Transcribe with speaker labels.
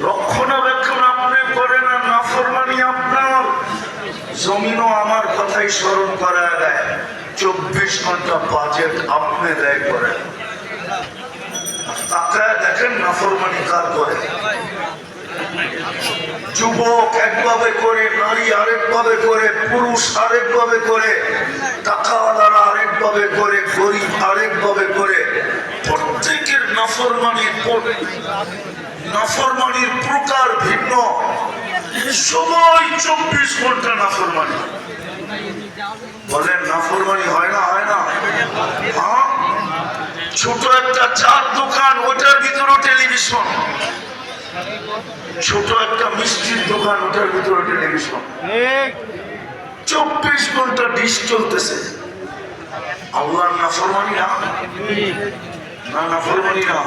Speaker 1: রক্ষণাবেক্ষণ আপনি করেন আর নাফরমানি আপনার। জমিনও আমার কথাই স্মরণ করা দেয়, 24 ঘন্টা বাজেট আপনি দেয় করেন। তাকায় দেখেন নাফরমানি কার করে। যুবক একভাবে করে, নারী আরেকভাবে করে, পুরুষ আরেকভাবে করে, টাকাওয়ালারা আরেকভাবে করে, গরিব আরেকভাবে করে। প্রত্যেকের নাফরমানির প্রকার ভিন্ন, সবাই 24 ঘন্টা নাফরমানি। বলেন নাফরমানি হয় না? হয় না? হ্যাঁ, ছোট একটা চার দোকান, ওটার ভিতরে টেলিভিশন। ছোট একটা মিষ্টির দোকান, ওটার ভিতরে টেলিভিশন। 24 ঘন্টা ডিশ চলতেছে। আল্লাহর নাফরমানি না? না নাফরমানি না?